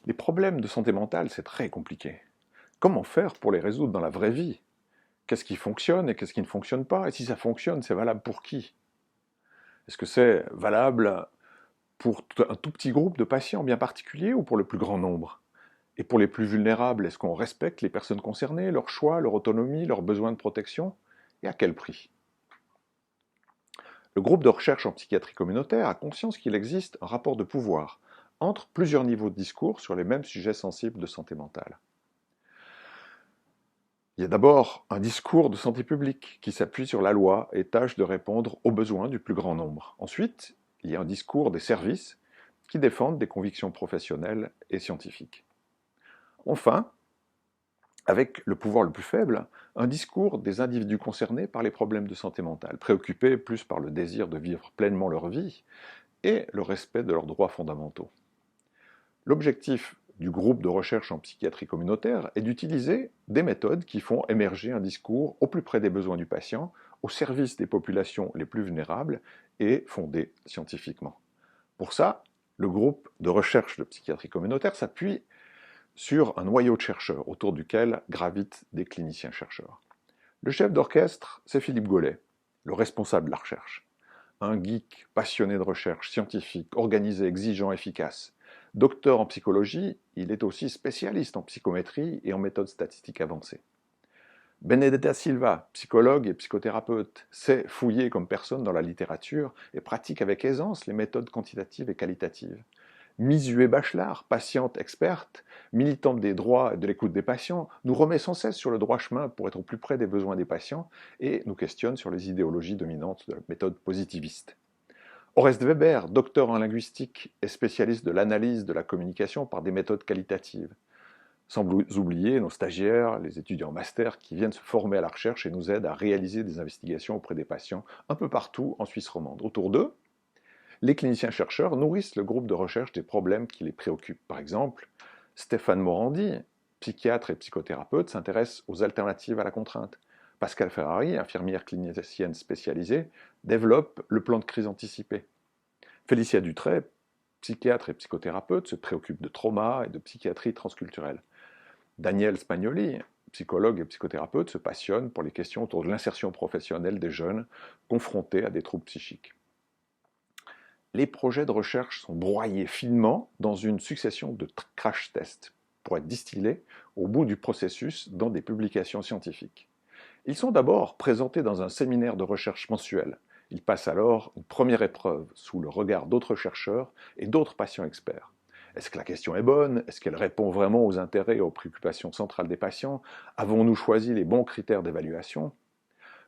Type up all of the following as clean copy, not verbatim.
Les problèmes de santé mentale, c'est très compliqué. Comment faire pour les résoudre dans la vraie vie? Qu'est-ce qui fonctionne et qu'est-ce qui ne fonctionne pas? Et si ça fonctionne, c'est valable pour qui? Est-ce que c'est valable pour un tout petit groupe de patients bien particuliers ou pour le plus grand nombre? Et pour les plus vulnérables, est-ce qu'on respecte les personnes concernées, leurs choix, leur autonomie, leurs besoins de protection? Et à quel prix? Le groupe de recherche en psychiatrie communautaire a conscience qu'il existe un rapport de pouvoir entre plusieurs niveaux de discours sur les mêmes sujets sensibles de santé mentale. Il y a d'abord un discours de santé publique qui s'appuie sur la loi et tâche de répondre aux besoins du plus grand nombre. Ensuite, il y a un discours des services qui défendent des convictions professionnelles et scientifiques. Enfin, avec le pouvoir le plus faible, un discours des individus concernés par les problèmes de santé mentale, préoccupés plus par le désir de vivre pleinement leur vie et le respect de leurs droits fondamentaux. L'objectif du groupe de recherche en psychiatrie communautaire est d'utiliser des méthodes qui font émerger un discours au plus près des besoins du patient, au service des populations les plus vulnérables et fondé scientifiquement. Pour ça, le groupe de recherche de psychiatrie communautaire s'appuie sur un noyau de chercheurs autour duquel gravitent des cliniciens-chercheurs. Le chef d'orchestre, c'est Philippe Gollet, le responsable de la recherche. Un geek passionné de recherche scientifique, organisé, exigeant, efficace. Docteur en psychologie, il est aussi spécialiste en psychométrie et en méthodes statistiques avancées. Benedetta Silva, psychologue et psychothérapeute, sait fouiller comme personne dans la littérature et pratique avec aisance les méthodes quantitatives et qualitatives. Misué Bachelard, patiente experte, militante des droits et de l'écoute des patients, nous remet sans cesse sur le droit chemin pour être au plus près des besoins des patients et nous questionne sur les idéologies dominantes de la méthode positiviste. Oreste Weber, docteur en linguistique et spécialiste de l'analyse de la communication par des méthodes qualitatives. Sans oublier nos stagiaires, les étudiants en master qui viennent se former à la recherche et nous aident à réaliser des investigations auprès des patients un peu partout en Suisse romande. Autour d'eux, les cliniciens-chercheurs nourrissent le groupe de recherche des problèmes qui les préoccupent. Par exemple, Stéphane Morandi, psychiatre et psychothérapeute, s'intéresse aux alternatives à la contrainte. Pascal Ferrari, infirmière clinicienne spécialisée, développe le plan de crise anticipé. Félicia Dutray, psychiatre et psychothérapeute, se préoccupe de trauma et de psychiatrie transculturelle. Daniel Spagnoli, psychologue et psychothérapeute, se passionne pour les questions autour de l'insertion professionnelle des jeunes confrontés à des troubles psychiques. Les projets de recherche sont broyés finement dans une succession de crash tests pour être distillés au bout du processus dans des publications scientifiques. Ils sont d'abord présentés dans un séminaire de recherche mensuel. Ils passent alors une première épreuve sous le regard d'autres chercheurs et d'autres patients experts. Est-ce que la question est bonne? Est-ce qu'elle répond vraiment aux intérêts et aux préoccupations centrales des patients? Avons-nous choisi les bons critères d'évaluation?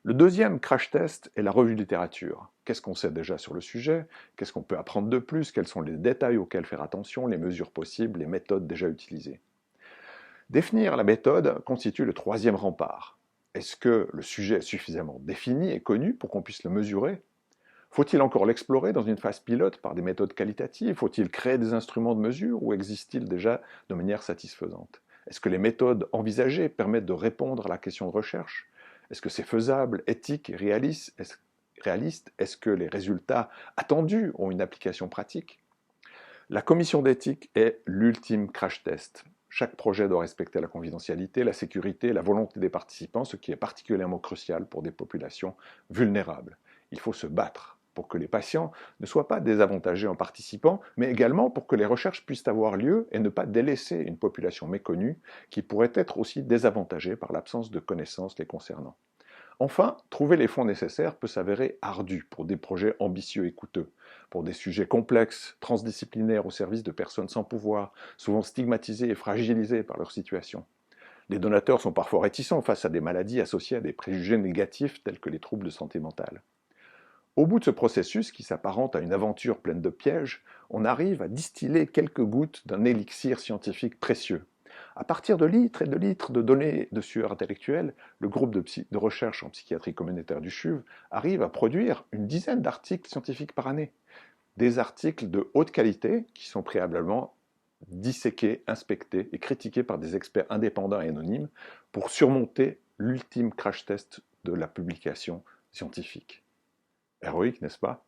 Le deuxième crash test est la revue de littérature. Qu'est-ce qu'on sait déjà sur le sujet? Qu'est-ce qu'on peut apprendre de plus? Quels sont les détails auxquels faire attention, les mesures possibles, les méthodes déjà utilisées? Définir la méthode constitue le troisième rempart. Est-ce que le sujet est suffisamment défini et connu pour qu'on puisse le mesurer? Faut-il encore l'explorer dans une phase pilote par des méthodes qualitatives? Faut-il créer des instruments de mesure ou existe-t-il déjà de manière satisfaisante? Est-ce que les méthodes envisagées permettent de répondre à la question de recherche? Est-ce que c'est faisable, éthique et réaliste? Est-ce que les résultats attendus ont une application pratique? La commission d'éthique est l'ultime crash test. Chaque projet doit respecter la confidentialité, la sécurité, la volonté des participants, ce qui est particulièrement crucial pour des populations vulnérables. Il faut se battre pour que les patients ne soient pas désavantagés en participant, mais également pour que les recherches puissent avoir lieu et ne pas délaisser une population méconnue qui pourrait être aussi désavantagée par l'absence de connaissances les concernant. Enfin, trouver les fonds nécessaires peut s'avérer ardu pour des projets ambitieux et coûteux, pour des sujets complexes, transdisciplinaires au service de personnes sans pouvoir, souvent stigmatisées et fragilisées par leur situation. Les donateurs sont parfois réticents face à des maladies associées à des préjugés négatifs tels que les troubles de santé mentale. Au bout de ce processus, qui s'apparente à une aventure pleine de pièges, on arrive à distiller quelques gouttes d'un élixir scientifique précieux. À partir de litres et de litres de données de sueur intellectuelle, le groupe de recherche en psychiatrie communautaire du CHUV arrive à produire une dizaine d'articles scientifiques par année. Des articles de haute qualité qui sont préalablement disséqués, inspectés et critiqués par des experts indépendants et anonymes pour surmonter l'ultime crash test de la publication scientifique. Héroïque, n'est-ce pas?